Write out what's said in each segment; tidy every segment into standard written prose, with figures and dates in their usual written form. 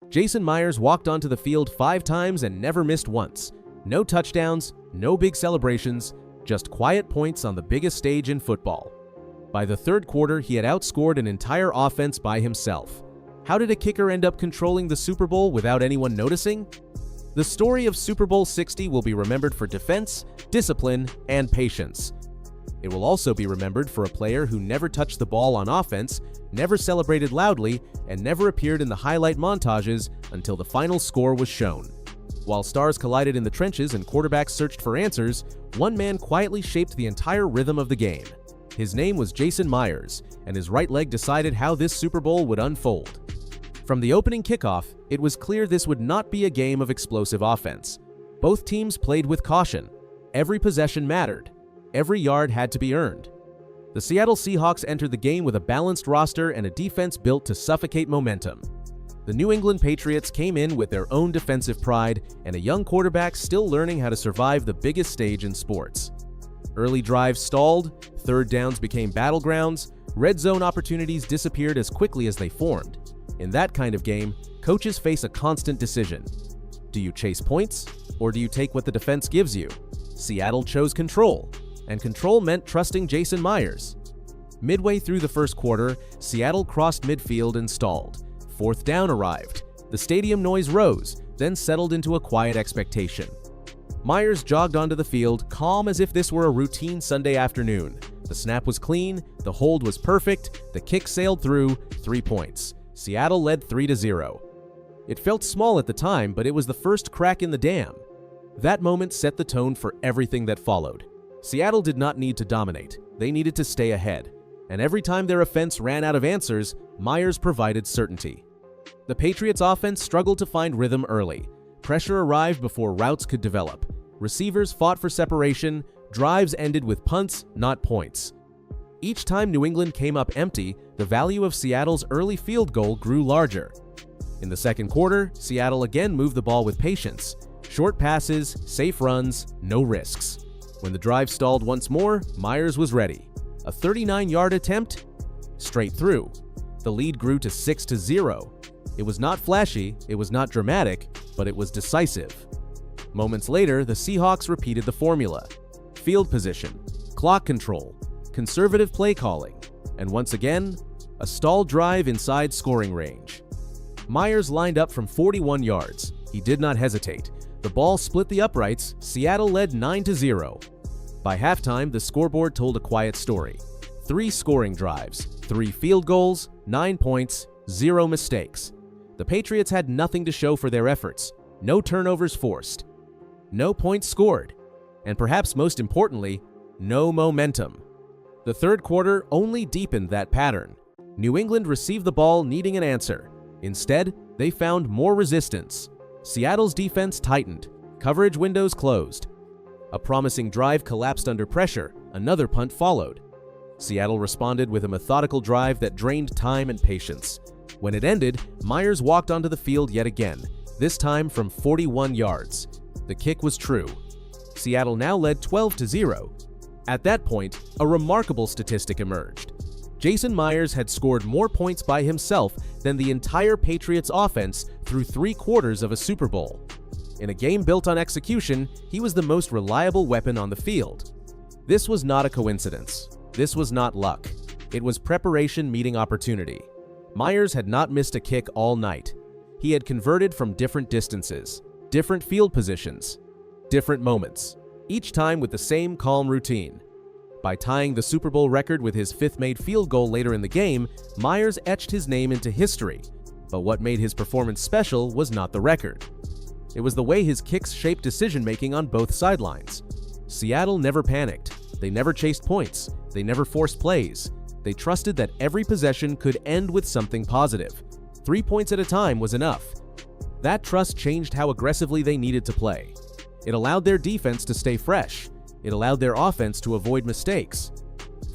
Jason Myers walked onto the field 5 times and never missed once. No touchdowns, no big celebrations, just quiet points on the biggest stage in football. By the third quarter, he had outscored an entire offense by himself. How did a kicker end up controlling the Super Bowl without anyone noticing? The story of Super Bowl 60 will be remembered for defense, discipline, and patience. It will also be remembered for a player who never touched the ball on offense, never celebrated loudly, and never appeared in the highlight montages until the final score was shown. While stars collided in the trenches and quarterbacks searched for answers, one man quietly shaped the entire rhythm of the game. His name was Jason Myers, and his right leg decided how this Super Bowl would unfold. From the opening kickoff, it was clear this would not be a game of explosive offense. Both teams played with caution. Every possession mattered. Every yard had to be earned. The Seattle Seahawks entered the game with a balanced roster and a defense built to suffocate momentum. The New England Patriots came in with their own defensive pride and a young quarterback still learning how to survive the biggest stage in sports. Early drives stalled, third downs became battlegrounds, red zone opportunities disappeared as quickly as they formed. In that kind of game, coaches face a constant decision. Do you chase points, or do you take what the defense gives you? Seattle chose control, and control meant trusting Jason Myers. Midway through the first quarter, Seattle crossed midfield and stalled. Fourth down arrived. The stadium noise rose, then settled into a quiet expectation. Myers jogged onto the field, calm as if this were a routine Sunday afternoon. The snap was clean, the hold was perfect, the kick sailed through, 3 points. Seattle led 3-0. It felt small at the time, but it was the first crack in the dam. That moment set the tone for everything that followed. Seattle did not need to dominate, they needed to stay ahead. And every time their offense ran out of answers, Myers provided certainty. The Patriots' offense struggled to find rhythm early. Pressure arrived before routes could develop. Receivers fought for separation, drives ended with punts, not points. Each time New England came up empty, the value of Seattle's early field goal grew larger. In the second quarter, Seattle again moved the ball with patience. Short passes, safe runs, no risks. When the drive stalled once more, Myers was ready. A 39-yard attempt? Straight through. The lead grew to 6-0. It was not flashy, it was not dramatic, but it was decisive. Moments later, the Seahawks repeated the formula. Field position, clock control, conservative play calling, and once again, a stalled drive inside scoring range. Myers lined up from 41 yards. He did not hesitate. The ball split the uprights. Seattle led 9-0. By halftime, the scoreboard told a quiet story. 3 scoring drives, 3 field goals, 9 points, 0 mistakes. The Patriots had nothing to show for their efforts. No turnovers forced. No points scored. And perhaps most importantly, no momentum. The third quarter only deepened that pattern. New England received the ball needing an answer. Instead, they found more resistance. Seattle's defense tightened. Coverage windows closed. A promising drive collapsed under pressure. Another punt followed. Seattle responded with a methodical drive that drained time and patience. When it ended, Myers walked onto the field yet again, this time from 41 yards. The kick was true. Seattle now led 12-0. At that point, a remarkable statistic emerged. Jason Myers had scored more points by himself than the entire Patriots offense through 3 quarters of a Super Bowl. In a game built on execution, he was the most reliable weapon on the field. This was not a coincidence. This was not luck. It was preparation meeting opportunity. Myers had not missed a kick all night. He had converted from different distances, different field positions, different moments, each time with the same calm routine. By tying the Super Bowl record with his 5th made field goal later in the game, Myers etched his name into history. But what made his performance special was not the record. It was the way his kicks shaped decision-making on both sidelines. Seattle never panicked. They never chased points. They never forced plays. They trusted that every possession could end with something positive. 3 points at a time was enough. That trust changed how aggressively they needed to play. It allowed their defense to stay fresh. It allowed their offense to avoid mistakes.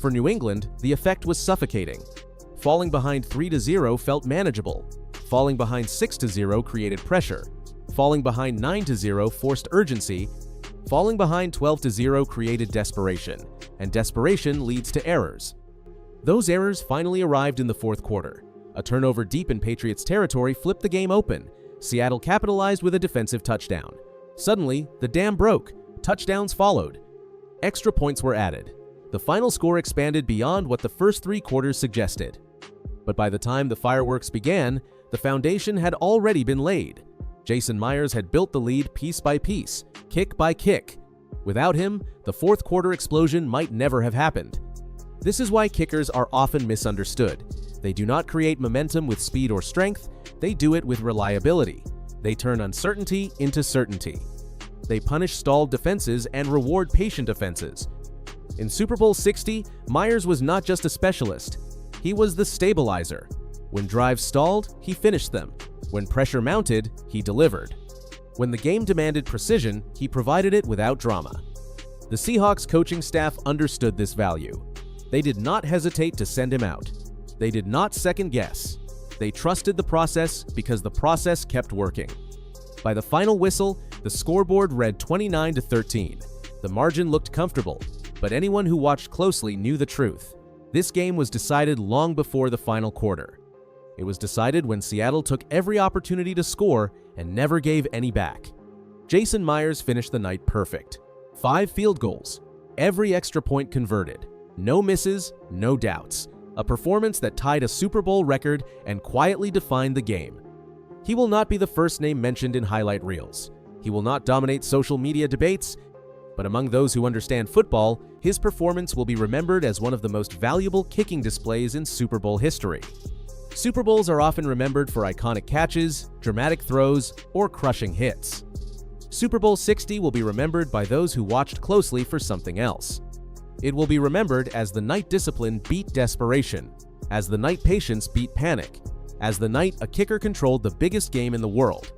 For New England, the effect was suffocating. Falling behind 3-0 felt manageable. Falling behind 6-0 created pressure. Falling behind 9-0 forced urgency. Falling behind 12-0 created desperation. And desperation leads to errors. Those errors finally arrived in the fourth quarter. A turnover deep in Patriots territory flipped the game open. Seattle capitalized with a defensive touchdown. Suddenly, the dam broke. Touchdowns followed. Extra points were added. The final score expanded beyond what the first 3 quarters suggested. But by the time the fireworks began, the foundation had already been laid. Jason Myers had built the lead piece by piece, kick by kick. Without him, the fourth quarter explosion might never have happened. This is why kickers are often misunderstood. They do not create momentum with speed or strength, they do it with reliability. They turn uncertainty into certainty. They punish stalled defenses and reward patient offenses. In Super Bowl 60, Myers was not just a specialist. He was the stabilizer. When drives stalled, he finished them. When pressure mounted, he delivered. When the game demanded precision, he provided it without drama. The Seahawks coaching staff understood this value. They did not hesitate to send him out. They did not second guess. They trusted the process because the process kept working. By the final whistle, the scoreboard read 29-13. The margin looked comfortable, but anyone who watched closely knew the truth. This game was decided long before the final quarter. It was decided when Seattle took every opportunity to score and never gave any back. Jason Myers finished the night perfect. 5 field goals, every extra point converted. No misses, no doubts. A performance that tied a Super Bowl record and quietly defined the game. He will not be the first name mentioned in highlight reels. He will not dominate social media debates, but among those who understand football, his performance will be remembered as one of the most valuable kicking displays in Super Bowl history. Super Bowls are often remembered for iconic catches, dramatic throws, or crushing hits. Super Bowl 60 will be remembered by those who watched closely for something else. It will be remembered as the night discipline beat desperation, as the night patience beat panic, as the night a kicker controlled the biggest game in the world.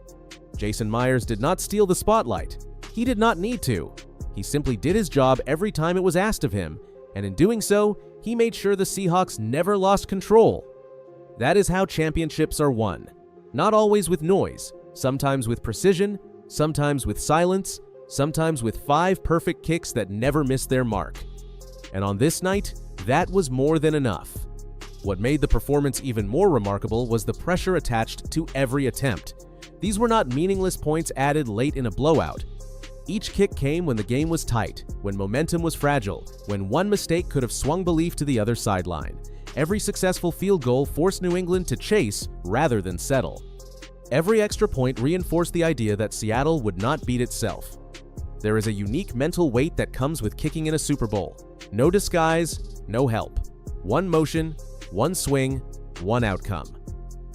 Jason Myers did not steal the spotlight. He did not need to. He simply did his job every time it was asked of him, and in doing so, he made sure the Seahawks never lost control. That is how championships are won. Not always with noise, sometimes with precision, sometimes with silence, sometimes with 5 perfect kicks that never missed their mark. And on this night, that was more than enough. What made the performance even more remarkable was the pressure attached to every attempt. These were not meaningless points added late in a blowout. Each kick came when the game was tight, when momentum was fragile, when one mistake could have swung belief to the other sideline. Every successful field goal forced New England to chase rather than settle. Every extra point reinforced the idea that Seattle would not beat itself. There is a unique mental weight that comes with kicking in a Super Bowl. No disguise, no help. One motion, one swing, one outcome.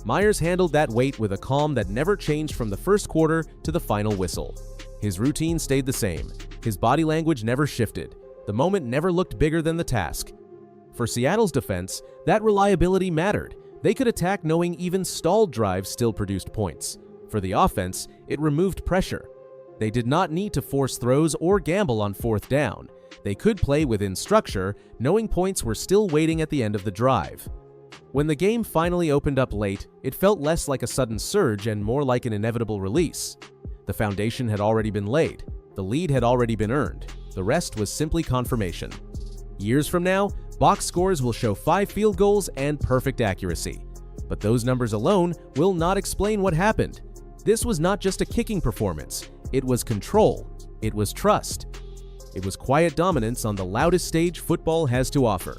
Myers handled that weight with a calm that never changed from the first quarter to the final whistle. His routine stayed the same. His body language never shifted. The moment never looked bigger than the task. For Seattle's defense, that reliability mattered. They could attack knowing even stalled drives still produced points. For the offense, it removed pressure. They did not need to force throws or gamble on 4th down. They could play within structure, knowing points were still waiting at the end of the drive. When the game finally opened up late, it felt less like a sudden surge and more like an inevitable release. The foundation had already been laid. The lead had already been earned. The rest was simply confirmation. Years from now, box scores will show 5 field goals and perfect accuracy. But those numbers alone will not explain what happened. This was not just a kicking performance. It was control. It was trust. It was quiet dominance on the loudest stage football has to offer.